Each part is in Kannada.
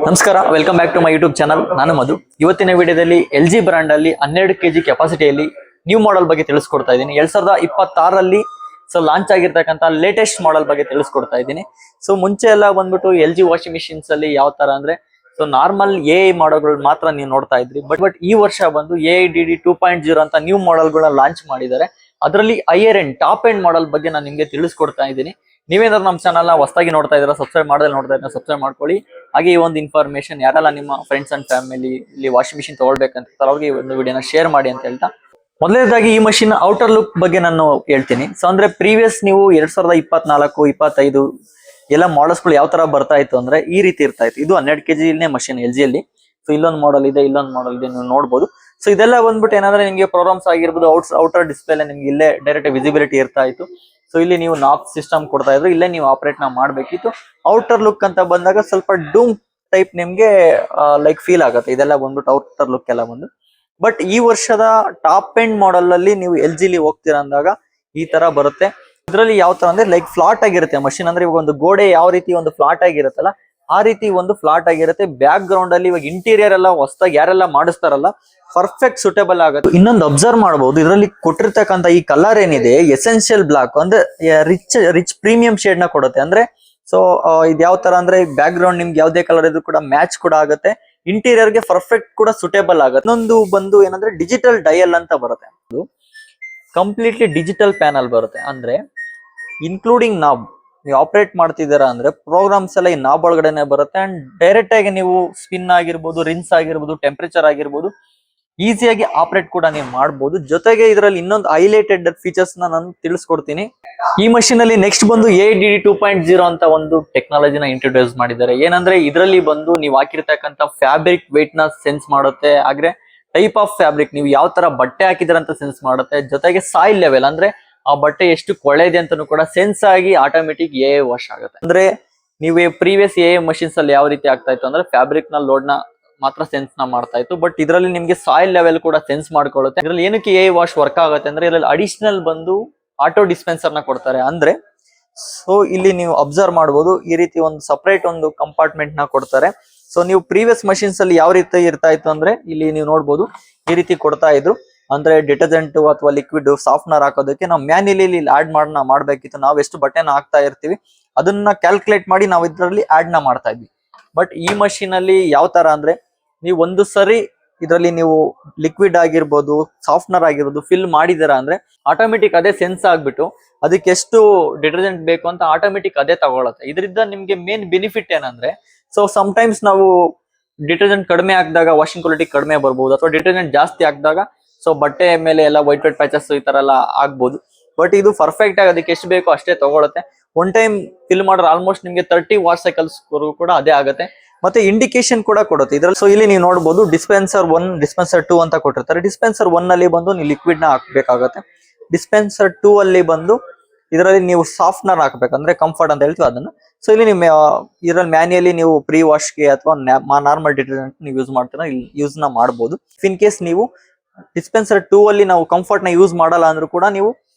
ನಮಸ್ಕಾರ, welcome back to my YouTube channel. ನಾನು ಮಧು. ಇವತ್ತಿನ ವಿಡಿಯೋದಲ್ಲಿ LG ಬ್ರಾಂಡ್ ಅಲ್ಲಿ 12 kg ಕೆಪಾಸಿಟಿಯಲ್ಲಿ ನ್ಯೂ ಮಾಡೆಲ್ ಬಗ್ಗೆ ತಿಳಿಸ್ಕೊಡ್ತಾ ಇದ್ದೀನಿ. 2026ರಲ್ಲಿ ಲಾಂಚ್ ಆಗಿರ್ತಕ್ಕಂಥ ಲೇಟೆಸ್ಟ್ ಮಾಡೆಲ್ ಬಗ್ಗೆ ತಿಳಿಸ್ಕೊಡ್ತಾ ಇದ್ದೀನಿ. ಮುಂಚೆ ಎಲ್ಲ ಬಂದ್ಬಿಟ್ಟು LG ವಾಷಿಂಗ್ ಮಿಷಿನ್ಸ್ ಅಲ್ಲಿ ಯಾವ ತರ ಅಂದ್ರೆ ನಾರ್ಮಲ್ AI ಮಾಡೋಗಳು ಮಾತ್ರ ನೀವು ನೋಡ್ತಾ ಇದ್ರಿ. ಬಟ್ ಈ ವರ್ಷ ಬಂದು AIDD 2.0 ಅಂತ ನ್ಯೂ ಮಾಡೆಲ್ಗಳನ್ನ ಲಾಂಚ್ ಮಾಡಿದ್ದಾರೆ. ಅದರಲ್ಲಿ higher end top end model ಬಗ್ಗೆ ನಾನು ನಿಮಗೆ ತಿಳಿಸ್ಕೊಡ್ತಾ ಇದ್ದೀನಿ. ನೀವೇನಾದ್ರು ನಮ್ಮ ಚಾನಲ್ ಹೊಸದಾಗಿ ನೋಡ್ತಾ ಇದ್ದೀರಾ, ಸಬ್ಸ್ಕ್ರೈಬ್ ಮಾಡದೆ ನೋಡ್ತಾ ಇದ್ರೆ ಸಬ್ಸ್ಕ್ರೈಬ್ ಮಾಡ್ಕೊಳ್ಳಿ. ಹಾಗೆ ಈ ಒಂದು ಇನ್ಫಾರ್ಮೇಶನ್ ಯಾರೆಲ್ಲ ನಿಮ್ಮ ಫ್ರೆಂಡ್ಸ್ ಅಂಡ್ ಫ್ಯಾಮಿಲಿ ಇಲ್ಲಿ ವಾಷಿಂಗ್ ಮಿಷಿನ್ ತಗೊಳ್ಬೇಕಂತ ಅವ್ರಿಗೆ ಈ ಒಂದು ವಿಡಿಯೋನ ಶೇರ್ ಮಾಡಿ ಅಂತ ಹೇಳ್ತಾ, ಮೊದಲನೇದಾಗಿ ಈ ಮಷಿನ್ ಔಟರ್ ಲುಕ್ ಬಗ್ಗೆ ನಾನು ಹೇಳ್ತೀನಿ. ಅಂದ್ರೆ ಪ್ರೀವಿಯಸ್ ನೀವು 2024, 25 ಎಲ್ಲ ಮಾಡಲ್ಸ್ ಗಳು ಯಾವ ತರ ಬರ್ತಾ ಇತ್ತು ಅಂದ್ರೆ ಈ ರೀತಿ ಇರ್ತಾ ಇತ್ತು. ಇದು 12 kg ಮಷಿನ್ LG ಅಲ್ಲಿ. ಇಲ್ಲೊಂದು ಮಾಡೆಲ್ ಇದೆ, ಇಲ್ಲೊಂದು ಮಾಡೆಲ್ ಇದೆ, ನೀವು ನೋಡಬಹುದು. ಇದೆಲ್ಲ ಬಂದ್ಬಿಟ್ಟು ಏನಂದ್ರೆ ನಿಮಗೆ ಪ್ರೋಗ್ರಾಮ್ಸ್ ಆಗಿರ್ಬೋದು, ಔಟರ್ ಡಿಸ್ಪ್ಲೇ ನಿಮ್ಗೆ ಇಲ್ಲೇ ಡೈರೆಕ್ಟ್ ವಿಸಿಬಿಲಿಟಿ ಇರ್ತಾ ಇತ್ತು. ಇಲ್ಲಿ ನೀವು ನಾಕ್ ಸಿಸ್ಟಮ್ ಕೊಡ್ತಾ ಇದ್ರು, ಇಲ್ಲೇ ನೀವು ಆಪರೇಟ್ ಮಾಡಬೇಕಿತ್ತು. ಔಟರ್ ಲುಕ್ ಅಂತ ಬಂದಾಗ ಸ್ವಲ್ಪ ಡೂಮ್ ಟೈಪ್ ನಿಮ್ಗೆ ಲೈಕ್ ಫೀಲ್ ಆಗುತ್ತೆ. ಇದೆಲ್ಲ ಬಂದ್ಬಿಟ್ಟು ಔಟರ್ ಲುಕ್ ಎಲ್ಲ ಬಂದು. ಬಟ್ ಈ ವರ್ಷದ ಟಾಪ್ ಎಂಡ್ ಮಾಡೆಲ್ ಅಲ್ಲಿ ನೀವು LG ಹೋಗ್ತೀರಾ ಅಂದಾಗ ಈ ತರ ಬರುತ್ತೆ. ಇದರಲ್ಲಿ ಯಾವ ತರ ಅಂದ್ರೆ ಲೈಕ್ ಫ್ಲಾಟ್ ಆಗಿರುತ್ತೆ ಮಷಿನ್. ಅಂದ್ರೆ ಇವಾಗ ಒಂದು ಗೋಡೆ ಯಾವ ರೀತಿ ಒಂದು ಫ್ಲಾಟ್ ಆಗಿರುತ್ತಲ್ಲ, ಆ ರೀತಿ ಒಂದು ಫ್ಲಾಟ್ ಆಗಿರುತ್ತೆ. ಬ್ಯಾಕ್ ಗ್ರೌಂಡ್ ಅಲ್ಲಿ ಇವಾಗ ಇಂಟೀರಿಯರ್ ಎಲ್ಲ ಹೊಸದಾಗಿ ಯಾರೆಲ್ಲ ಮಾಡಿಸ್ತಾರಲ್ಲ, ಪರ್ಫೆಕ್ಟ್ ಸೂಟೇಬಲ್ ಆಗುತ್ತೆ. ಇನ್ನೊಂದು ಅಬ್ಸರ್ವ್ ಮಾಡಬಹುದು, ಇದರಲ್ಲಿ ಕೊಟ್ಟಿರ್ತಕ್ಕಂಥ ಈ ಕಲರ್ ಏನಿದೆ ಎಸೆನ್ಷಿಯಲ್ ಬ್ಲಾಕ್, ಅಂದ್ರೆ ರಿಚ್ ಪ್ರೀಮಿಯಂ ಶೇಡ್ ನ ಕೊಡುತ್ತೆ. ಅಂದ್ರೆ ಇದು ಯಾವ ತರ ಅಂದ್ರೆ ಬ್ಯಾಕ್ ಗ್ರೌಂಡ್ ನಿಮ್ಗೆ ಯಾವ್ದೇ ಕಲರ್ ಇದ್ರೂ ಕೂಡ ಮ್ಯಾಚ್ ಕೂಡ ಆಗುತ್ತೆ. ಇಂಟೀರಿಯರ್ ಗೆ ಪರ್ಫೆಕ್ಟ್ ಕೂಡ ಸೂಟೇಬಲ್ ಆಗುತ್ತೆ. ಇನ್ನೊಂದು ಬಂದು ಏನಂದ್ರೆ ಡಿಜಿಟಲ್ ಡಯಲ್ ಅಂತ ಬರುತ್ತೆ. ಅದು ಕಂಪ್ಲೀಟ್ಲಿ ಡಿಜಿಟಲ್ ಪ್ಯಾನಲ್ ಬರುತ್ತೆ. ಅಂದ್ರೆ ಇನ್ಕ್ಲೂಡಿಂಗ್ ನಾಬ್ ನೀವು ಆಪರೇಟ್ ಮಾಡ್ತಿದ್ದೀರಾ ಅಂದ್ರೆ ಪ್ರೋಗ್ರಾಮ್ಸ್ ಎಲ್ಲ ಈ ನಾಬ್ ಒಳಗಡೆನೆ ಬರುತ್ತೆ. ಅಂಡ್ ಡೈರೆಕ್ಟ್ ಆಗಿ ನೀವು ಸ್ಪಿನ್ ಆಗಿರ್ಬೋದು, ರಿನ್ಸ್ ಆಗಿರ್ಬೋದು, ಟೆಂಪರೇಚರ್ ಆಗಿರ್ಬೋದು, ಈಸಿಯಾಗಿ ಆಪರೇಟ್ ಕೂಡ ನೀವು ಮಾಡಬಹುದು. ಜೊತೆಗೆ ಇದರಲ್ಲಿ ಇನ್ನೊಂದು ಹೈಲೈಟೆಡ್ ಫೀಚರ್ಸ್ ನಾನು ತಿಳಿಸ್ಕೊಡ್ತೀನಿ. ಈ ಮಷೀನ್ ಅಲ್ಲಿ ನೆಕ್ಸ್ಟ್ ಬಂದು AIDD 2.0 ಅಂತ ಒಂದು ಟೆಕ್ನಾಲಜಿನ ಇಂಟ್ರೊಡ್ಯೂಸ್ ಮಾಡಿದ್ದಾರೆ. ಏನಂದ್ರೆ ಇದರಲ್ಲಿ ಬಂದು ನೀವು ಹಾಕಿರ್ತಕ್ಕಂಥ ಫ್ಯಾಬ್ರಿಕ್ ವೇಟ್ ನ ಸೆನ್ಸ್ ಮಾಡುತ್ತೆ. ಹಾಗೆ ಟೈಪ್ ಆಫ್ ಫ್ಯಾಬ್ರಿಕ್, ನೀವು ಯಾವ ತರ ಬಟ್ಟೆ ಹಾಕಿದ್ರ ಅಂತ ಸೆನ್ಸ್ ಮಾಡುತ್ತೆ. ಜೊತೆಗೆ ಸಾಯಿಲ್ ಲೆವೆಲ್, ಅಂದ್ರೆ ಆ ಬಟ್ಟೆ ಎಷ್ಟು ಕೊಳೆದೆ ಅಂತಾನು ಕೂಡ ಸೆನ್ಸ್ ಆಗಿ ಆಟೋಮೆಟಿಕ್ AI ವಾಶ್ ಆಗುತ್ತೆ. ಅಂದ್ರೆ ನೀವು ಪ್ರೀವಿಯಸ್ AI ಮಷೀನ್ಸ್ ಅಲ್ಲಿ ಯಾವ ರೀತಿ ಆಗ್ತಾ ಇತ್ತು ಅಂದ್ರೆ ಫ್ಯಾಬ್ರಿಕ್ ನ ಲೋಡ್ ನ ಮಾತ್ರ ಸೆನ್ಸ್ ನ ಮಾಡ್ತಾ ಇತ್ತು. ಬಟ್ ಇದರಲ್ಲಿ ನಿಮ್ಗೆ ಸಾಯಿಲ್ ಲೆವೆಲ್ ಕೂಡ ಸೆನ್ಸ್ ಮಾಡ್ಕೊಳ್ಳುತ್ತೆ. ಇದರಲ್ಲಿ ಏನಕ್ಕೆ AI ವಾಶ್ ವರ್ಕ್ ಆಗುತ್ತೆ ಅಂದ್ರೆ ಇದರಲ್ಲಿ ಅಡಿಷನಲ್ ಬಂದು ಆಟೋ ಡಿಸ್ಪೆನ್ಸರ್ ನ ಕೊಡ್ತಾರೆ. ಅಂದ್ರೆ ಇಲ್ಲಿ ನೀವು ಅಬ್ಸರ್ವ್ ಮಾಡಬಹುದು, ಈ ರೀತಿ ಒಂದು ಸಪರೇಟ್ ಒಂದು ಕಂಪಾರ್ಟ್ಮೆಂಟ್ ನ ಕೊಡ್ತಾರೆ. ನೀವು ಪ್ರೀವಿಯಸ್ ಮಷೀನ್ಸ್ ಅಲ್ಲಿ ಯಾವ ರೀತಿ ಇರ್ತಾ ಇತ್ತು ಅಂದ್ರೆ ಇಲ್ಲಿ ನೀವು ನೋಡಬಹುದು, ಈ ರೀತಿ ಕೊಡ್ತಾ ಇದ್ರು. ಅಂದ್ರೆ ಡಿಟರ್ಜೆಂಟ್ ಅಥವಾ ಲಿಕ್ವಿಡ್ ಸಾಫ್ಟ್ನರ್ ಹಾಕೋದಕ್ಕೆ ನಾವು ಮ್ಯಾನ್ಯಲಿ ಆಡ್ ಮಾಡ್ಬೇಕಿತ್ತು. ನಾವು ಎಷ್ಟು ಬಟ್ಟೆನ ಹಾಕ್ತಾ ಇರ್ತೀವಿ ಅದನ್ನ ಕ್ಯಾಲ್ಕುಲೇಟ್ ಮಾಡಿ ನಾವು ಇದರಲ್ಲಿ ಆಡ್ ನ ಮಾಡ್ತಾ ಇದ್ವಿ. ಬಟ್ ಈ ಮಷೀನ್ ಅಲ್ಲಿ ಯಾವ ತರ ಅಂದ್ರೆ ನೀವು ಒಂದು ಸರಿ ಇದರಲ್ಲಿ ನೀವು ಲಿಕ್ವಿಡ್ ಆಗಿರ್ಬೋದು, ಸಾಫ್ಟ್ನರ್ ಆಗಿರ್ಬೋದು ಫಿಲ್ ಮಾಡಿದೀರಾ ಅಂದ್ರೆ ಆಟೋಮೆಟಿಕ್ ಅದೇ ಸೆನ್ಸ್ ಆಗ್ಬಿಟ್ಟು ಅದಕ್ಕೆ ಎಷ್ಟು ಡಿಟರ್ಜೆಂಟ್ ಬೇಕು ಅಂತ ಆಟೋಮೆಟಿಕ್ ಅದೇ ತಗೊಳುತ್ತೆ. ಇದರಿಂದ ನಿಮ್ಗೆ ಮೇನ್ ಬೆನಿಫಿಟ್ ಏನಂದ್ರೆ ಟೈಮ್ಸ್ ನಾವು ಡಿಟರ್ಜೆಂಟ್ ಕಡಿಮೆ ಹಾಕಿದಾಗ ವಾಷಿಂಗ್ ಕ್ವಾಲಿಟಿ ಕಡಿಮೆ ಬರ್ಬೋದು, ಅಥವಾ ಡಿಟರ್ಜೆಂಟ್ ಜಾಸ್ತಿ ಹಾಕಿದಾಗ ಬಟ್ಟೆ ಮೇಲೆ ಎಲ್ಲ ವೈಟ್ ಪ್ಯಾಚಸ್ ಈ ತರ ಎಲ್ಲ ಆಗ್ಬೋದು. ಬಟ್ ಇದು ಪರ್ಫೆಕ್ಟ್ ಆಗಿ ಅದಕ್ಕೆ ಎಷ್ಟು ಬೇಕೋ ಅಷ್ಟೇ ತಗೊಳುತ್ತೆ. ಒನ್ ಟೈಮ್ ಫಿಲ್ ಮಾಡಿದ್ರೆ ಆಲ್ಮೋಸ್ಟ್ ನಿಮ್ಗೆ 30 ವಾಶ್ ಸೈಕಲ್ಸ್ ಕೂಡ ಅದೇ ಆಗುತ್ತೆ. ಮತ್ತೆ ಇಂಡಿಕೇಶನ್ ಕೂಡ ಕೊಡುತ್ತೆ ಇದರಲ್ಲಿ. ಇಲ್ಲಿ ನೀವು ನೋಡಬಹುದು ಡಿಸ್ಪೆನ್ಸರ್ 1, ಡಿಸ್ಪೆನ್ಸರ್ 2 ಅಂತ ಕೊಟ್ಟಿರ್ತಾರೆ. ಡಿಸ್ಪೆನ್ಸರ್ 1 ಅಲ್ಲಿ ಬಂದು ನೀವು ಲಿಕ್ವಿಡ್ ನ ಹಾಕ್ಬೇಕಾಗತ್ತೆ. ಡಿಸ್ಪೆನ್ಸರ್ 2 ಅಲ್ಲಿ ಬಂದು ಇದರಲ್ಲಿ ನೀವು ಸಾಫ್ಟ್ನರ್ ಹಾಕ್ಬೇಕು, ಅಂದ್ರೆ ಕಂಫರ್ಟ್ ಅಂತ ಹೇಳ್ತೀವಿ ಅದನ್ನ. ಇಲ್ಲಿ ನೀವು ಇದರಲ್ಲಿ ಮ್ಯಾನ್ಯಲಿ ನೀವು ಪ್ರೀ ವಾಶ್ಗೆ ಅಥವಾ ನಾರ್ಮಲ್ ಡಿಟರ್ಜೆಂಟ್ ನೀವು ಯೂಸ್ ಮಾಡ್ತೀರಾ, ಯೂಸ್ ನ ಮಾಡಬಹುದು. ಇನ್ ಕೇಸ್ ನೀವು ಡಿಸ್ಪೆನ್ಸರ್ 2 ಅಲ್ಲಿ ನಾವು ಕಂಫರ್ಟ್ ನ ಯೂಸ್ ಮಾಡಲ್ಲ ಅಂದ್ರೂ ಕೂಡ ನೀವು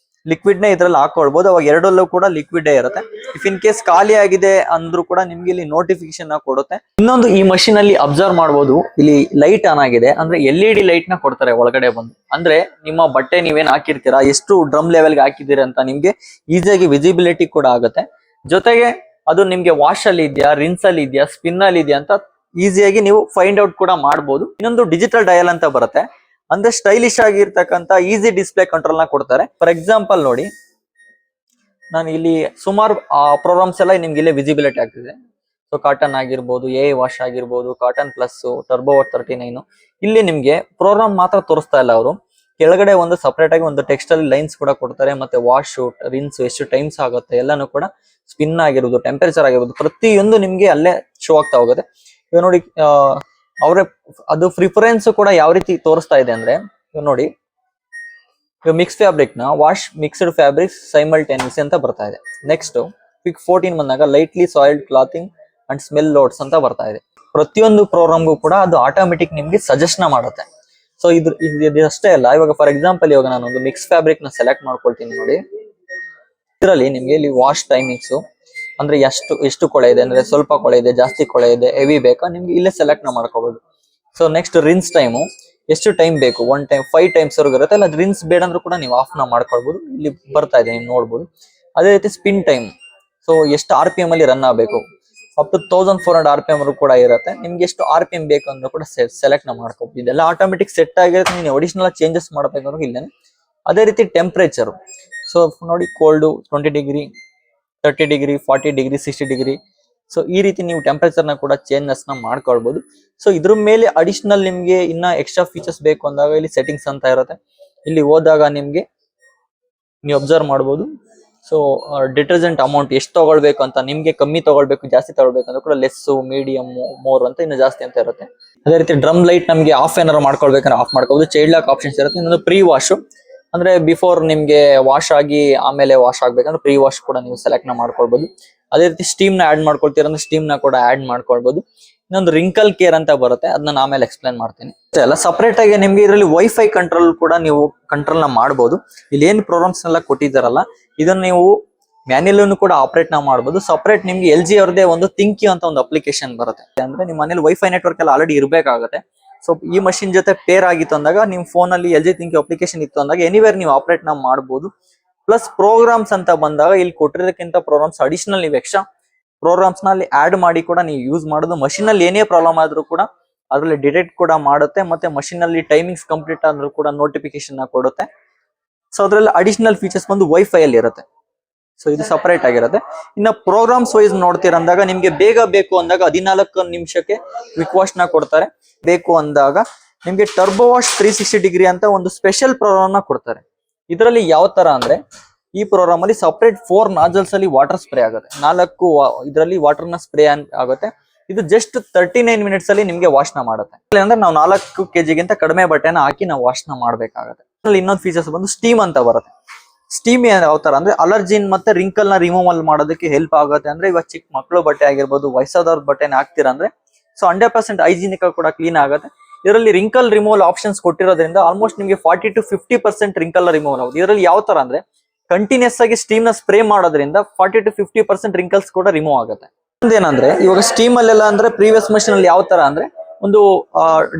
ಲಿಕ್ವಿಡ್ ನೇ ಇದ್ರಲ್ಲಿ ಹಾಕೊಳ್ಬಹುದು. ಅವಾಗ ಎರಡಲ್ಲೂ ಕೂಡ ಲಿಕ್ವಿಡ್ ಇರುತ್ತೆ. ಇನ್ ಕೇಸ್ ಖಾಲಿ ಆಗಿದೆ ಅಂದ್ರೂ ಕೂಡ ನಿಮ್ಗೆ ಇಲ್ಲಿ ನೋಟಿಫಿಕೇಶನ್ ಕೊಡುತ್ತೆ. ಇನ್ನೊಂದು ಈ ಮಷೀನ್ ಅಲ್ಲಿ ಅಬ್ಸರ್ವ್ ಮಾಡಬಹುದು, ಇಲ್ಲಿ ಲೈಟ್ ಆನ್ ಆಗಿದೆ. ಅಂದ್ರೆ LED ಲೈಟ್ ನ ಕೊಡ್ತಾರೆ ಒಳಗಡೆ ಬಂದು. ಅಂದ್ರೆ ನಿಮ್ಮ ಬಟ್ಟೆ ನೀವೇನ್ ಹಾಕಿರ್ತೀರಾ, ಎಷ್ಟು ಡ್ರಮ್ ಲೆವೆಲ್ಗೆ ಹಾಕಿದ್ದೀರಾ ಅಂತ ನಿಮ್ಗೆ ಈಸಿಯಾಗಿ ವಿಸಿಬಿಲಿಟಿ ಕೂಡ ಆಗುತ್ತೆ. ಜೊತೆಗೆ ಅದು ನಿಮ್ಗೆ ವಾಶ್ ಅಲ್ಲಿ ಇದೆಯಾ, ರಿನ್ಸ್ ಅಲ್ಲಿ ಇದೆಯಾ, ಸ್ಪಿನ್ ಅಲ್ಲಿ ಇದೆಯಾ ಅಂತ ಈಸಿಯಾಗಿ ನೀವು ಫೈಂಡ್ ಔಟ್ ಕೂಡ ಮಾಡಬಹುದು. ಇನ್ನೊಂದು ಡಿಜಿಟಲ್ ಡಯಲ್ ಅಂತ ಬರುತ್ತೆ. ಅಂದ್ರೆ ಸ್ಟೈಲಿಶ್ ಆಗಿರ್ತಕ್ಕಂಥ ಈಸಿ ಡಿಸ್ಪ್ಲೇ ಕಂಟ್ರೋಲ್ ನ ಕೊಡ್ತಾರೆ. ಫಾರ್ ಎಕ್ಸಾಂಪಲ್ ನೋಡಿ, ನಾನು ಇಲ್ಲಿ ಸುಮಾರು ಪ್ರೋಗ್ರಾಮ್ಸ್ ಎಲ್ಲ ನಿಮ್ಗೆ ಇಲ್ಲೇ ವಿಸಿಬಿಲಿಟಿ ಆಗ್ತಿದೆ. ಕಾಟನ್ ಆಗಿರ್ಬೋದು, AI ವಾಶ್ ಆಗಿರ್ಬೋದು, ಕಾಟನ್ ಪ್ಲಸ್, ಟರ್ಬೋ 39. ಇಲ್ಲಿ ನಿಮ್ಗೆ ಪ್ರೋಗ್ರಾಮ್ ಮಾತ್ರ ತೋರಿಸ್ತಾ ಇಲ್ಲ ಅವರು. ಕೆಳಗಡೆ ಒಂದು ಸಪರೇಟ್ ಆಗಿ ಒಂದು ಟೆಕ್ಸ್ಟೈಲ್ ಲೈನ್ಸ್ ಕೂಡ ಕೊಡ್ತಾರೆ. ಮತ್ತೆ ವಾಶ್, ರಿನ್ಸ್ ಎಷ್ಟು ಟೈಮ್ಸ್ ಆಗುತ್ತೆ ಎಲ್ಲಾನು ಕೂಡ, ಸ್ಪಿನ್ ಆಗಿರ್ಬೋದು, ಟೆಂಪರೇಚರ್ ಆಗಿರ್ಬೋದು, ಪ್ರತಿಯೊಂದು ನಿಮ್ಗೆ ಅಲ್ಲೇ ಶೋ ಆಗ್ತಾ ಹೋಗುತ್ತೆ. ಇವಾಗ ನೋಡಿ ಅವ್ರೆ ಅದು ಪ್ರಿಫರೆನ್ಸ್ ಕೂಡ ಯಾವ ರೀತಿ ತೋರಿಸ್ತಾ ಇದೆ ಅಂದ್ರೆ ನೋಡಿ, ಮಿಕ್ಸ್ ಫ್ಯಾಬ್ರಿಕ್ ನ ವಾಶ್ ಮಿಕ್ಸ್ಡ್ ಫ್ಯಾಬ್ರಿಕ್ ಸೈಮಲ್ಟೇನಿಯಸ್ ಅಂತ ಬರ್ತಾ ಇದೆ. ನೆಕ್ಸ್ಟ್ ಪಿಕ್ 14 ಬಂದಾಗ lightly soiled clothing and smell loads ಅಂತ ಬರ್ತಾ ಇದೆ. ಪ್ರತಿಯೊಂದು ಪ್ರೋಗ್ರಾಮ್ಗೂ ಕೂಡ ಅದು ಆಟೋಮೆಟಿಕ್ ನಿಮ್ಗೆ ಸಜೆಸ್ಟ್ ಮಾಡುತ್ತೆ. ಇದು ಅಷ್ಟೇ ಅಲ್ಲ. ಇವಾಗ ಫಾರ್ ಎಕ್ಸಾಂಪಲ್ ಇವಾಗ ನಾನು ಒಂದು ಮಿಕ್ಸ್ ಫ್ಯಾಬ್ರಿಕ್ ನ ಸೆಲೆಕ್ಟ್ ಮಾಡ್ಕೊಳ್ತೀನಿ ನೋಡಿ. ಇದರಲ್ಲಿ ನಿಮ್ಗೆ ಇಲ್ಲಿ ವಾಶ್ ಟೈಮಿಂಗ್ಸ್, ಅಂದ್ರೆ ಎಷ್ಟು ಕೊಳೆ ಇದೆ, ಅಂದ್ರೆ ಸ್ವಲ್ಪ ಕೊಳೆ ಇದೆ, ಜಾಸ್ತಿ ಕೊಳೆ ಇದೆ, ಹೆವಿ ಬೇಕಾ, ನಿಮ್ಗೆ ಇಲ್ಲೇ ಸೆಲೆಕ್ಟ್ ಮಾಡ್ಕೋಬಹುದು. ಸೊ ನೆಕ್ಸ್ಟ್ ರಿನ್ಸ್ ಟೈಮು, ಎಷ್ಟು ಟೈಮ್ ಬೇಕು, 1 ಟೈಮ್ 5 ಟೈಮ್ಸ್ ವರ್ಗು ಇರುತ್ತೆ. ಅಲ್ಲ ರಿನ್ಸ್ ಬೇಡ ಅಂದ್ರೂ ಕೂಡ ನೀವು ಆಫ್ ಮಾಡ್ಕೊಳ್ಬಹುದು. ಇಲ್ಲಿ ಬರ್ತಾ ಇದೆ, ನೀವು ನೋಡ್ಬೋದು. ಅದೇ ರೀತಿ ಸ್ಪಿನ್ ಟೈಮ್, ಸೊ ಎಷ್ಟು RPM ಅಲ್ಲಿ ರನ್ ಆಗಬೇಕು, ಅಪ್ ಟು 1400 RPM ಕೂಡ ಇರುತ್ತೆ. ನಿಮ್ಗೆ ಎಷ್ಟು RPM ಬೇಕು ಅಂದ್ರೂ ಕೂಡ ಸೆಲೆಕ್ಟ್ ಮಾಡ್ಕೋಬಹುದು. ಇದೆಲ್ಲ ಆಟೋಮೆಟಿಕ್ ಸೆಟ್ ಆಗಿರುತ್ತೆ, ನೀವು ಅಡಿಷನಲ್ ಚೇಂಜಸ್ ಮಾಡಬೇಕಂದ್ರೂ ಇಲ್ಲೇನೆ. ಅದೇ ರೀತಿ ಟೆಂಪರೇಚರ್, ಸೊ ನೋಡಿ cold 20 degree, 30 degree, 40 degree, 60 degree. So ಈ ರೀತಿ ನೀವು ಟೆಂಪರೇಚರ್ನ ಕೂಡ ಚೇಂಜಸ್ ನ ಮಾಡ್ಕೊಳ್ಬಹುದು. ಸೊ ಇದ್ರ ಮೇಲೆ ಅಡಿಷನಲ್ ನಿಮ್ಗೆ ಇನ್ನ ಎಕ್ಸ್ಟ್ರಾ ಫೀಚರ್ಸ್ ಬೇಕು ಅಂದಾಗ ಇಲ್ಲಿ ಸೆಟ್ಟಿಂಗ್ಸ್ ಅಂತ ಇರುತ್ತೆ. ಇಲ್ಲಿ ಹೋದಾಗ ನಿಮ್ಗೆ ನೀವು ಅಬ್ಸರ್ವ್ ಮಾಡ್ಬೋದು. ಸೊ ಡಿಟರ್ಜೆಂಟ್ ಅಮೌಂಟ್ ಎಷ್ಟು ತಗೊಳ್ಬೇಕು ಅಂತ, ನಿಮ್ಗೆ ಕಮ್ಮಿ ತಗೊಳ್ಬೇಕು, ಜಾಸ್ತಿ ತಗೊಳ್ಬೇಕು ಅಂದ್ರೆ ಕೂಡ ಲೆಸ್, ಮೀಡಿಯಂ, ಮೋರ್ ಅಂತ ಇನ್ನು ಜಾಸ್ತಿ ಅಂತ ಇರುತ್ತೆ. ಅದೇ ರೀತಿ ಡ್ರಮ್ ಲೈಟ್ ನಮ್ಗೆ ಆಫ್ ಏನಾರು ಮಾಡ್ಕೊಳ್ಬೇಕಂದ್ರೆ ಆಫ್ ಮಾಡ್ಕೋಬಹುದು. ಚೈಲ್ಡ್ ಲಾಕ್ ಆಪ್ಷನ್ಸ್ ಇರುತ್ತೆ. ಇನ್ನೊಂದು ಪ್ರೀ ವಾಶ್, ಅಂದ್ರೆ ಬಿಫೋರ್ ನಿಮ್ಗೆ ವಾಶ್ ಆಗಿ ಆಮೇಲೆ ವಾಶ್ ಆಗ್ಬೇಕಂದ್ರೆ ಪ್ರೀ ವಾಶ್ ಕೂಡ ನೀವು ಸೆಲೆಕ್ಟ್ ಮಾಡ್ಕೊಳ್ಬಹುದು. ಅದೇ ರೀತಿ ಸ್ಟೀಮ್ ನ ಆಡ್ ಮಾಡ್ಕೊಳ್ತೀರಂದ್ರೆ ಸ್ಟೀಮ್ ನ ಕೂಡ ಆಡ್ ಮಾಡ್ಕೊಳ್ಬಹುದು. ಇನ್ನೊಂದು ರಿಂಕಲ್ ಕೇರ್ ಅಂತ ಬರುತ್ತೆ, ಅದನ್ನ ನಾನು ಆಮೇಲೆ ಎಕ್ಸ್ಪ್ಲೈನ್ ಮಾಡ್ತೀನಿ. ಎಲ್ಲ ಸಪರೇಟ್ ಆಗಿ ನಿಮ್ಗೆ ಇದರಲ್ಲಿ ವೈಫೈ ಕಂಟ್ರೋಲ್ ಕೂಡ ನೀವು ಕಂಟ್ರೋಲ್ ನ ಮಾಡಬಹುದು. ಇಲ್ಲಿ ಏನ್ ಪ್ರೋಗ್ರಾಮ್ಸ್ ಎಲ್ಲ ಕೊಟ್ಟಿದ್ದಾರಲ್ಲ, ಇದನ್ನ ನೀವು ಮ್ಯಾನ್ಯಲ್ ಕೂಡ ಆಪರೇಟ್ ನಾವು ಮಾಡಬಹುದು. ಸಪರೇಟ್ ನಿಮ್ಗೆ LG ಅವ್ರದೇ ಒಂದು ಥಿಂಕ್ಯೂ ಅಂತ ಒಂದು ಅಪ್ಲಿಕೇಶನ್ ಬರುತ್ತೆ. ಅಂದ್ರೆ ನಿಮ್ಮ ಮನೇಲಿ ವೈಫೈ ನೆಟ್ವರ್ಕ್ ಎಲ್ಲ ಆಲ್ರೆಡಿ ಇರಬೇಕಾಗುತ್ತೆ. ಸೊ ಈ ಮಷಿನ್ ಜೊತೆ ಪೇರ್ ಆಗಿತ್ತು ಅಂದಾಗ ನಿಮ್ ಫೋನ್ ಅಲ್ಲಿ LG ಥಿಂಕ್ಯೂ ಅಪ್ಲಿಕೇಶನ್ ಇತ್ತು ಅಂದಾಗ ಎನಿವೇರ್ ನೀವು ಆಪರೇಟ್ ನಾವು ಮಾಡಬಹುದು. ಪ್ಲಸ್ ಪ್ರೋಗ್ರಾಮ್ಸ್ ಅಂತ ಬಂದಾಗ ಇಲ್ಲಿ ಕೊಟ್ಟಿರೋದಕ್ಕಿಂತ ಪ್ರೋಗ್ರಾಮ್ಸ್ ಅಡಿಷನಲ್ ನೀವು ಎಕ್ಸ್ಟ್ರಾ ಪ್ರೋಗ್ರಾಮ್ಸ್ ನ ಅಲ್ಲಿ ಆಡ್ ಮಾಡಿ ಕೂಡ ನೀವು ಯೂಸ್ ಮಾಡೋದು. ಮಷಿನ್ ಅಲ್ಲಿ ಏನೇ ಪ್ರಾಬ್ಲಮ್ ಆದ್ರೂ ಕೂಡ ಅದರಲ್ಲಿ ಡಿಟೆಕ್ಟ್ ಕೂಡ ಮಾಡುತ್ತೆ. ಮತ್ತೆ ಮಷಿನ್ ಅಲ್ಲಿ ಟೈಮಿಂಗ್ಸ್ ಕಂಪ್ಲೀಟ್ ಆದ್ರೂ ಕೂಡ ನೋಟಿಫಿಕೇಶನ್ ಕೊಡುತ್ತೆ. ಸೊ ಅದ್ರಲ್ಲಿ ಅಡಿಷನಲ್ ಫೀಚರ್ಸ್ ಬಂದು ವೈಫೈ ಅಲ್ಲಿ ಇರುತ್ತೆ. ಸೊ ಇದು ಸಪರೇಟ್ ಆಗಿರುತ್ತೆ. ಇನ್ನ ಪ್ರೋಗ್ರಾಮ್ಸ್ ವೈಸ್ ನೋಡ್ತೀರಂದಾಗ ನಿಮ್ಗೆ ಬೇಗ ಬೇಕು ಅಂದಾಗ 14 ನಿಮಿಷಕ್ಕೆ ಕ್ವಿಕ್ ವಾಶ್ ನ ಕೊಡ್ತಾರೆ. ಬೇಕು ಅಂದಾಗ ನಿಮ್ಗೆ ಟರ್ಬೋ ವಾಶ್ 360 ಡಿಗ್ರಿ ಅಂತ ಒಂದು ಸ್ಪೆಷಲ್ ಪ್ರೋಗ್ರಾಮ್ ನ ಕೊಡ್ತಾರೆ. ಇದರಲ್ಲಿ ಯಾವ ತರ ಅಂದ್ರೆ, ಈ ಪ್ರೋಗ್ರಾಮ್ ಅಲ್ಲಿ ಸಪರೇಟ್ 4 ನಾಜಲ್ಸ್ ಅಲ್ಲಿ ವಾಟರ್ ಸ್ಪ್ರೇ ಆಗುತ್ತೆ. 4 ಇದರಲ್ಲಿ ವಾಟರ್ ನ ಸ್ಪ್ರೇ ಆಗುತ್ತೆ. ಇದು ಜಸ್ಟ್ 39 ಮಿನಿಟ್ಸ್ ಅಲ್ಲಿ ನಿಮ್ಗೆ ವಾಶ್ ನ ಮಾಡುತ್ತೆ. ಅಂದ್ರೆ ನಾವು 4 kg ಕಡಿಮೆ ಬಟ್ಟೆನ ಹಾಕಿ ನಾವು ವಾಶ್ ನ ಮಾಡ್ಬೇಕಾಗುತ್ತೆ. ಇನ್ನೊಂದು ಫೀಚರ್ಸ್ ಬಂದು ಸ್ಟೀಮ್ ಅಂತ ಬರುತ್ತೆ. ಸ್ಟೀಮ್ ಯಾವ ತರ ಅಂದ್ರೆ ಅಲರ್ಜಿನ್ ಮತ್ತೆ ರಿಂಕಲ್ ನ ರಿಮೂವಲ್ ಮಾಡೋದಕ್ಕೆ ಹೆಲ್ಪ್ ಆಗುತ್ತೆ. ಅಂದ್ರೆ ಇವಾಗ ಚಿಕ್ಕ ಮಕ್ಕಳು ಬಟ್ಟೆ ಆಗಿರ್ಬೋದು, ವಯಸ್ಸಾದವ್ರ ಬಟ್ಟೆನ ಹಾಕ್ತೀರಾ ಅಂದ್ರೆ ಸೊ 100% ಹೈಜಿನಿಕ್ ಕೂಡ ಕ್ಲೀನ್ ಆಗುತ್ತೆ. ಇದರಲ್ಲಿ ರಿಂಕಲ್ ರಿಮೂವಲ್ ಆಪ್ಷನ್ಸ್ ಕೊಟ್ಟಿರೋದ್ರಿಂದ ಆಲ್ಮೋಸ್ಟ್ ನಿಮಗೆ 40 to 50% ರಿಂಕಲ್ ರಿಮೂವಲ್ ಆಗುತ್ತೆ. ಇದರಲ್ಲಿ ಯಾವ ತರ ಅಂದ್ರೆ ಕಂಟಿನ್ಯೂಸ್ ಆಗಿ ಸ್ಟೀಮ್ ನ ಸ್ಪ್ರೇ ಮಾಡೋದ್ರಿಂದ 40 to 50% ರಿಂಕಲ್ಸ್ ಕೂಡ ರಿಮೂವ್ ಆಗುತ್ತೆ. ಏನಂದ್ರೆ ಇವಾಗ ಸ್ಟೀಮ್ ಅಲ್ಲೆಲ್ಲ ಅಂದ್ರೆ ಪ್ರೀವಿಯಸ್ ಮಷಿನ್ ಅಲ್ಲಿ ಯಾವ ತರ ಅಂದ್ರೆ ಒಂದು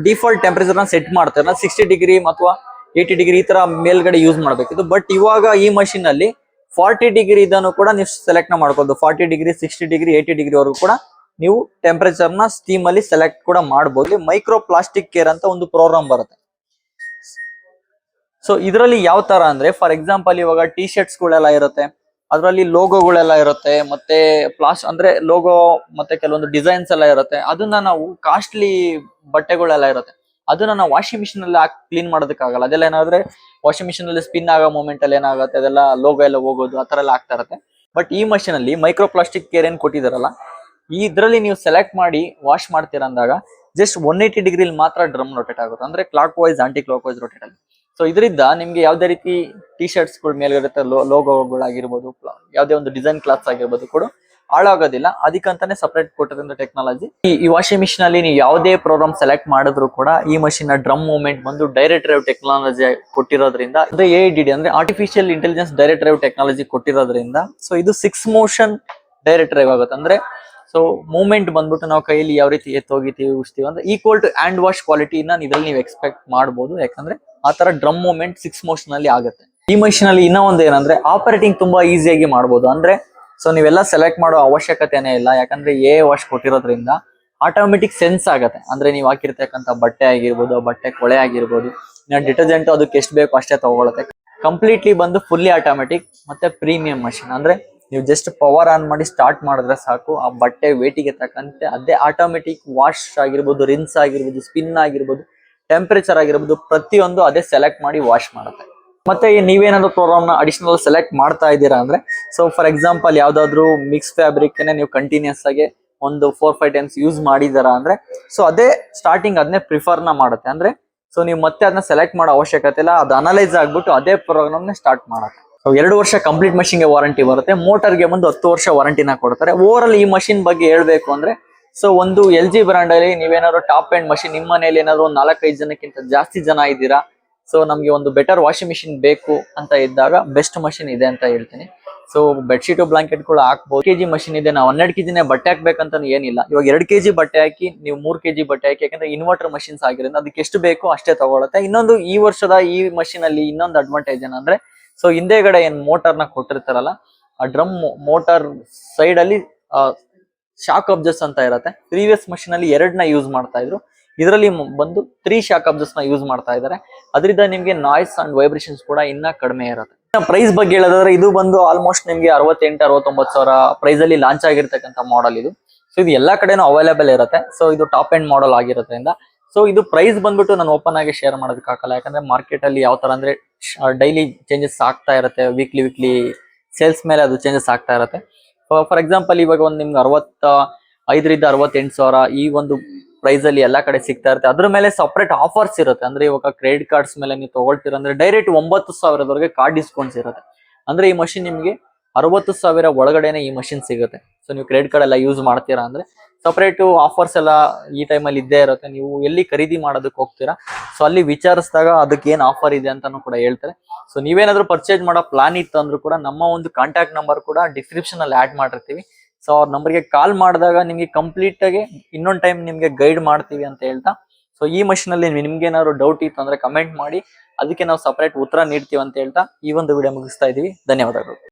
ಡಿಫಾಲ್ಟ್ ಟೆಂಪರೇಚರ್ ನ ಸೆಟ್ ಮಾಡ್ತಾರೆ, 60 ಡಿಗ್ರಿ ಅಥವಾ 80 ಡಿಗ್ರಿ ಈ ತರ ಮೇಲ್ಗಡೆ ಯೂಸ್ ಮಾಡ್ಬೇಕಿತ್ತು. ಬಟ್ ಇವಾಗ ಈ ಮಷಿನ್ ಅಲ್ಲಿ 40 ಡಿಗ್ರಿ ಇದನ್ನು ಕೂಡ ನೀವು ಸೆಲೆಕ್ಟ್ ಮಾಡ್ಬೋದು. 40 ಡಿಗ್ರಿ, 60 ಡಿಗ್ರಿ, 80 ಡಿಗ್ರಿ ವರೆಗೂ ಕೂಡ ನೀವು ಟೆಂಪರೇಚರ್ ನ ಸ್ಟೀಮ್ ಅಲ್ಲಿ ಸೆಲೆಕ್ಟ್ ಕೂಡ ಮಾಡಬಹುದು. ಮೈಕ್ರೋ ಪ್ಲಾಸ್ಟಿಕ್ ಕೇರ್ ಅಂತ ಒಂದು ಪ್ರೋಗ್ರಾಮ್ ಬರುತ್ತೆ. ಸೊ ಇದರಲ್ಲಿ ಯಾವ ತರ ಅಂದ್ರೆ ಫಾರ್ ಎಕ್ಸಾಂಪಲ್ ಇವಾಗ ಟಿ ಶರ್ಟ್ಸ್ ಗಳೆಲ್ಲ ಇರುತ್ತೆ, ಅದರಲ್ಲಿ ಲೋಗೋಗಳೆಲ್ಲ ಇರುತ್ತೆ, ಮತ್ತೆ ಅಂದ್ರೆ ಲೋಗೋ ಮತ್ತೆ ಕೆಲವೊಂದು ಡಿಸೈನ್ಸ್ ಎಲ್ಲ ಇರುತ್ತೆ. ಅದನ್ನ ನಾವು ಕಾಸ್ಟ್ಲಿ ಬಟ್ಟೆಗಳೆಲ್ಲ ಇರುತ್ತೆ, ಅದನ್ನ ನಾವು ವಾಷಿಂಗ್ ಮಿಷಿನ್ ಅಲ್ಲಿ ಹಾಕಿ ಕ್ಲೀನ್ ಮಾಡೋದಕ್ಕಾಗಲ್ಲ. ಅದೆಲ್ಲ ಏನಾದ್ರೆ ವಾಷಿಂಗ್ ಮಿಷಿನ್ ಅಲ್ಲಿ ಸ್ಪಿನ್ ಆಗೋ ಮೂಮೆಂಟ್ ಅಲ್ಲಿ ಏನಾಗುತ್ತೆ, ಅದೆಲ್ಲ ಲೋಗೋ ಎಲ್ಲ ಹೋಗೋದು ಆ ತರ ಎಲ್ಲ ಆಗ್ತಾ ಇರುತ್ತೆ. ಬಟ್ ಈ ಮಷಿನ್ ಅಲ್ಲಿ ಮೈಕ್ರೋ ಪ್ಲಾಸ್ಟಿಕ್ ಕೇರ್ ಏನ್ ಕೊಟ್ಟಿದಾರಲ್ಲ, ಈ ಇದ್ರಲ್ಲಿ ನೀವು ಸೆಲೆಕ್ಟ್ ಮಾಡಿ ವಾಶ್ ಮಾಡ್ತೀರಾ ಅಂದಾಗ ಜಸ್ಟ್ 180 ಡಿಗ್ರಿಲಿ ಮಾತ್ರ ಡ್ರಮ್ ರೊಟೇಟ್ ಆಗುತ್ತೆ. ಅಂದ್ರೆ clockwise anti clockwise rotate ಆಗುತ್ತೆ. ಸೊ ಇದರಿಂದ ನಿಮ್ಗೆ ಯಾವ್ದೇ ರೀತಿ ಟಿ ಶರ್ಟ್ಸ್ ಗಳ ಮೇಲೆ ಇರುತ್ತೆ ಲೋಗೋಗಳಾಗಿರ್ಬೋದು, ಯಾವ್ದೇ ಒಂದು ಡಿಸೈನ್ ಕ್ಲಾತ್ಸ್ ಆಗಿರ್ಬೋದು ಕೂಡ ಹಾಳಾಗೋದಿಲ್ಲ. ಅದಕ್ಕಂತಾನೆ ಸಪರೇಟ್ ಕೊಟ್ಟಿರೋದ್ರಿಂದ ಟೆಕ್ನಾಲಜಿ. ಈ ವಾಷಿಂಗ್ ಮಿಷಿನ್ ಅಲ್ಲಿ ನೀವು ಯಾವುದೇ ಪ್ರೋಗ್ರಾಮ್ ಸೆಲೆಕ್ಟ್ ಮಾಡಿದ್ರು ಕೂಡ ಈ ಮಷಿನ್ ಡ್ರಮ್ ಮೂವ್ಮೆಂಟ್ ಬಂದು ಡೈರೆಕ್ಟ್ ಡ್ರೈವ್ ಟೆಕ್ನಾಲಜಿ ಕೊಟ್ಟಿರೋದ್ರಿಂದ, ಅಂದ್ರೆ ADD ಅಂದ್ರೆ artificial intelligence direct drive technology ಕೊಟ್ಟಿರೋದ್ರಿಂದ ಸೊ ಇದು 6 ಮೋಷನ್ ಡೈರೆಕ್ಟ್ ಡ್ರೈವ್ ಆಗುತ್ತೆ. ಅಂದ್ರೆ ಸೊ ಮೂವ್ಮೆಂಟ್ ಬಂದ್ಬಿಟ್ಟು ನಾವು ಕೈಯಲ್ಲಿ ಯಾವ ರೀತಿ ಎತ್ತೋಗಿತೀವಿ ಉಳಿಸ್ತೀವಿ ಅಂದ್ರೆ ಈಕ್ವಲ್ ಟು ಹ್ಯಾಂಡ್ ವಾಶ್ ಕ್ವಾಲಿಟಿನ ಇದ್ರಲ್ಲಿ ನೀವು ಎಕ್ಸ್ಪೆಕ್ಟ್ ಮಾಡಬಹುದು. ಯಾಕಂದ್ರೆ ಆ ತರ ಡ್ರಮ್ ಮೂವ್ಮೆಂಟ್ 6 ಮೋಷನ್ ಅಲ್ಲಿ ಆಗುತ್ತೆ. ಈ ಮಷಿನ್ ಅಲ್ಲಿ ಇನ್ನೂ ಒಂದು ಏನಂದ್ರೆ ಆಪರೇಟಿಂಗ್ ತುಂಬಾ ಈಸಿಯಾಗಿ ಮಾಡಬಹುದು. ಅಂದ್ರೆ ಸೊ ನೀವೆಲ್ಲ ಸೆಲೆಕ್ಟ್ ಮಾಡೋ ಅವಶ್ಯಕತೆನೇ ಇಲ್ಲ, ಯಾಕಂದ್ರೆ ವಾಶ್ ಕೊಟ್ಟಿರೋದ್ರಿಂದ ಆಟೋಮೆಟಿಕ್ ಸೆನ್ಸ್ ಆಗುತ್ತೆ. ಅಂದ್ರೆ ನೀವು ಹಾಕಿರ್ತಕ್ಕಂಥ ಬಟ್ಟೆ ಆಗಿರ್ಬೋದು, ಆ ಬಟ್ಟೆ ಕೊಳೆ ಆಗಿರ್ಬೋದು, ಡಿಟರ್ಜೆಂಟ್ ಅದಕ್ಕೆ ಎಷ್ಟು ಬೇಕು ಅಷ್ಟೇ ತಗೊಳುತ್ತೆ. ಕಂಪ್ಲೀಟ್ಲಿ ಬಂದು ಫುಲ್ಲಿ ಆಟೋಮೆಟಿಕ್ ಮತ್ತೆ ಪ್ರೀಮಿಯಂ ಮಷಿನ್. ಅಂದ್ರೆ ನೀವು ಜಸ್ಟ್ ಪವರ್ ಆನ್ ಮಾಡಿ ಸ್ಟಾರ್ಟ್ ಮಾಡಿದ್ರೆ ಸಾಕು, ಆ ಬಟ್ಟೆ ವೇಟಿಗೆ ತಕ್ಕಂತೆ ಅದೇ ಆಟೋಮೆಟಿಕ್ ವಾಶ್ ಆಗಿರ್ಬೋದು, ರಿನ್ಸ್ ಆಗಿರ್ಬೋದು, ಸ್ಪಿನ್ ಆಗಿರ್ಬೋದು, ಟೆಂಪರೇಚರ್ ಆಗಿರ್ಬೋದು, ಪ್ರತಿಯೊಂದು ಅದೇ ಸೆಲೆಕ್ಟ್ ಮಾಡಿ ವಾಶ್ ಮಾಡುತ್ತೆ. ಮತ್ತೆ ನೀವೇನಾದ್ರು ಪ್ರೋಗ್ರಾಮ್ ನ ಅಡಿಷನಲ್ ಸೆಲೆಕ್ಟ್ ಮಾಡ್ತಾ ಇದ್ದೀರಾ ಅಂದ್ರೆ ಸೊ ಫಾರ್ ಎಕ್ಸಾಂಪಲ್ ಯಾವ್ದಾದ್ರು ಮಿಕ್ಸ್ ಫ್ಯಾಬ್ರಿಕ್ ನೀವು ಕಂಟಿನ್ಯೂಸ್ ಆಗಿ ಒಂದು 4-5 ಟೈಮ್ಸ್ ಯೂಸ್ ಮಾಡಿದಾರ ಅಂದ್ರೆ ಸೊ ಅದೇ ಸ್ಟಾರ್ಟಿಂಗ್ ಅದನ್ನೇ ಪ್ರಿಫರ್ ನ ಮಾಡುತ್ತೆ. ಅಂದ್ರೆ ಸೊ ನೀವು ಮತ್ತೆ ಅದನ್ನ ಸೆಲೆಕ್ಟ್ ಮಾಡೋ ಅವಶ್ಯಕತೆ ಇಲ್ಲ, ಅದು ಅನಲೈಸ್ ಆಗ್ಬಿಟ್ಟು ಅದೇ ಪ್ರೋಗ್ರಾಮ್ ನ ಸ್ಟಾರ್ಟ್ ಮಾಡುತ್ತೆ. ಸೊ 2 ವರ್ಷ ಕಂಪ್ಲೀಟ್ ಮಷಿನ್ ಗೆ ವಾರಂಟಿ ಬರುತ್ತೆ. ಮೋಟರ್ಗೆ ಬಂದು 10 ವರ್ಷ ವಾರಂಟಿನ ಕೊಡ್ತಾರೆ. ಓವರ್ ಆಲ್ ಈ ಮಷಿನ್ ಬಗ್ಗೆ ಹೇಳ್ಬೇಕು ಅಂದ್ರೆ ಸೊ ಒಂದು LG ಬ್ರಾಂಡ್ ಅಲ್ಲಿ ನೀವೇನಾದ್ರು ಟಾಪ್ ಎಂಡ್ ಮಷಿನ್ ನಿಮ್ಮ ಮನೇಲಿ ಏನಾದ್ರು 4-5 ಜನಕ್ಕಿಂತ ಜಾಸ್ತಿ ಜನ ಇದ್ದೀರಾ, ಸೊ ನಮ್ಗೆ ಒಂದು ಬೆಟರ್ ವಾಷಿಂಗ್ ಮಿಷಿನ್ ಬೇಕು ಅಂತ ಇದ್ದಾಗ ಬೆಸ್ಟ್ ಮಷಿನ್ ಇದೆ ಅಂತ ಹೇಳ್ತೀನಿ. ಸೊ ಬೆಡ್ಶೀಟ್ ಬ್ಲಾಂಕೆಟ್ ಕೂಡ ಹಾಕ್ಬೋದು. ಕೆಜಿ ಮಷಿನ್ ಇದೆ, ನಾವು 12 ಕೆಜಿನೇ ಬಟ್ಟೆ ಹಾಕ್ಬೇಕಂತ ಏನಿಲ್ಲ. ಇವಾಗ 2 ಕೆಜಿ ಬಟ್ಟೆ ಹಾಕಿ ನೀವು 3 ಕೆಜಿ ಬಟ್ಟೆ ಹಾಕಿ, ಯಾಕಂದ್ರೆ ಇನ್ವರ್ಟರ್ ಮಷಿನ್ಸ್ ಆಗಿರೋದ್ರಿಂದ ಅದಕ್ಕೆ ಎಷ್ಟು ಬೇಕೋ ಅಷ್ಟೇ ತಗೊಳುತ್ತೆ. ಇನ್ನೊಂದು ಈ ವರ್ಷದ ಈ ಮಷಿನ್ ಅಲ್ಲಿ ಇನ್ನೊಂದು ಅಡ್ವಾಂಟೇಜ್ ಏನಂದ್ರೆ, ಸೊ ಹಿಂದೆಗಡೆ ಏನ್ ಮೋಟಾರ್ ನ ಕೊಟ್ಟಿರ್ತಾರಲ್ಲ, ಆ ಡ್ರಮ್ ಮೋಟಾರ್ ಸೈಡ್ ಅಲ್ಲಿ ಶಾಕ್ ಅಬ್ಜರ್ಸ್ ಅಂತ ಇರುತ್ತೆ. ಪ್ರೀವಿಯಸ್ ಮಷಿನ್ ಅಲ್ಲಿ 2ನ ಯೂಸ್ ಮಾಡ್ತಾ ಇದ್ರು, ಇದರಲ್ಲಿ ಬಂದು 3 ಶಾಕ್ ಅಬ್ಜರ್ಸ್ ನ ಯೂಸ್ ಮಾಡ್ತಾ ಇದ್ದಾರೆ. ಅದರಿಂದ ನಿಮ್ಗೆ ನಾಯ್ಸ್ ಅಂಡ್ ವೈಬ್ರೇಷನ್ಸ್ ಕೂಡ ಇನ್ನ ಕಡಿಮೆ ಇರುತ್ತೆ. ಪ್ರೈಸ್ ಬಗ್ಗೆ ಹೇಳೋದಾದ್ರೆ, ಇದು ಬಂದು ಆಲ್ಮೋಸ್ಟ್ ನಿಮ್ಗೆ 68-69 ಸಾವಿರ ಪ್ರೈಸ್ ಅಲ್ಲಿ ಲಾಂಚ್ ಆಗಿರ್ತಕ್ಕಂಥ ಮಾಡೆಲ್ ಇದು. ಸೊ ಇದು ಎಲ್ಲಾ ಕಡೆನೂ ಅವೈಲೇಬಲ್ ಇರುತ್ತೆ. ಸೊ ಇದು ಟಾಪ್ ಎಂಡ್ ಮಾಡೆಲ್ ಆಗಿರೋದ್ರಿಂದ, ಸೊ ಇದು ಪ್ರೈಸ್ ಬಂದ್ಬಿಟ್ಟು ನಾನು ಓಪನ್ ಆಗಿ ಶೇರ್ ಮಾಡೋದಕ್ಕಾಗಲ್ಲ. ಯಾಕಂದ್ರೆ ಮಾರ್ಕೆಟ್ ಅಲ್ಲಿ ಯಾವ ತರ ಅಂದ್ರೆ ಡೈಲಿ ಚೇಂಜಸ್ ಆಗ್ತಾ ಇರುತ್ತೆ, ವೀಕ್ಲಿ ಸೇಲ್ಸ್ ಮೇಲೆ ಅದು ಚೇಂಜಸ್ ಆಗ್ತಾ ಇರುತ್ತೆ. ಫಾರ್ ಎಕ್ಸಾಂಪಲ್, ಇವಾಗ ಒಂದು ನಿಮ್ಗೆ 65-68 ಸಾವಿರ ಈ ಒಂದು ಪ್ರೈಸ್ ಅಲ್ಲಿ ಎಲ್ಲಾ ಕಡೆ ಸಿಗ್ತಾ ಇರುತ್ತೆ. ಅದ್ರ ಮೇಲೆ ಸಪರೇಟ್ ಆಫರ್ಸ್ ಇರುತ್ತೆ. ಅಂದ್ರೆ ಇವಾಗ ಕ್ರೆಡಿಟ್ ಕಾರ್ಡ್ಸ್ ಮೇಲೆ ನೀವು ತಗೊಳ್ತೀರ ಅಂದ್ರೆ ಡೈರೆಕ್ಟ್ 9,000 ಕಾರ್ಡ್ ಡಿಸ್ಕೌಂಟ್ಸ್ ಇರುತ್ತೆ. ಅಂದ್ರೆ ಈ ಮಷಿನ್ ನಿಮ್ಗೆ 60,000 ಒಳಗಡೆನೆ ಈ ಮಷಿನ್ ಸಿಗುತ್ತೆ. ಸೊ ನೀವು ಕ್ರೆಡಿಟ್ ಕಾರ್ಡ್ ಎಲ್ಲ ಯೂಸ್ ಮಾಡ್ತೀರಾ ಅಂದ್ರೆ ಸಪರೇಟ್ ಆಫರ್ಸ್ ಎಲ್ಲ ಈ ಟೈಮಲ್ಲಿ ಇದ್ದೇ ಇರುತ್ತೆ. ನೀವು ಎಲ್ಲಿ ಖರೀದಿ ಮಾಡೋದಕ್ಕೆ ಹೋಗ್ತೀರಾ, ಸೊ ಅಲ್ಲಿ ವಿಚಾರಿಸಿದಾಗ ಅದಕ್ಕೆ ಏನ್ ಆಫರ್ ಇದೆ ಅಂತಾನು ಕೂಡ ಹೇಳ್ತಾರೆ. ಸೊ ನೀವೇನಾದ್ರೂ ಪರ್ಚೇಸ್ ಮಾಡೋ ಪ್ಲಾನ್ ಇತ್ತು ಅಂದ್ರೂ ಕೂಡ ನಮ್ಮ ಒಂದು ಕಾಂಟ್ಯಾಕ್ಟ್ ನಂಬರ್ ಕೂಡ ಡಿಸ್ಕ್ರಿಪ್ಷನ್ ಅಲ್ಲಿ ಆಡ್ ಮಾಡಿರ್ತೀವಿ. ಸೊ ಅವ್ರ ನಂಬರ್ಗೆ ಕಾಲ್ ಮಾಡಿದಾಗ ನಿಮ್ಗೆ ಕಂಪ್ಲೀಟ್ ಆಗಿ ಇನ್ನೊಂದು ಟೈಮ್ ನಿಮ್ಗೆ ಗೈಡ್ ಮಾಡ್ತೀವಿ ಅಂತ ಹೇಳ್ತಾ, ಸೊ ಈ ಮಷಿನ್ ಅಲ್ಲಿ ನಿಮ್ಗೆ ಏನಾದ್ರು ಡೌಟ್ ಇತ್ತು ಅಂದ್ರೆ ಕಮೆಂಟ್ ಮಾಡಿ, ಅದಕ್ಕೆ ನಾವು ಸಪರೇಟ್ ಉತ್ತರ ನೀಡ್ತೀವಿ ಅಂತ ಹೇಳ್ತಾ ಈ ಒಂದು ವಿಡಿಯೋ ಮುಗಿಸ್ತಾ ಇದೀವಿ. ಧನ್ಯವಾದಗಳು.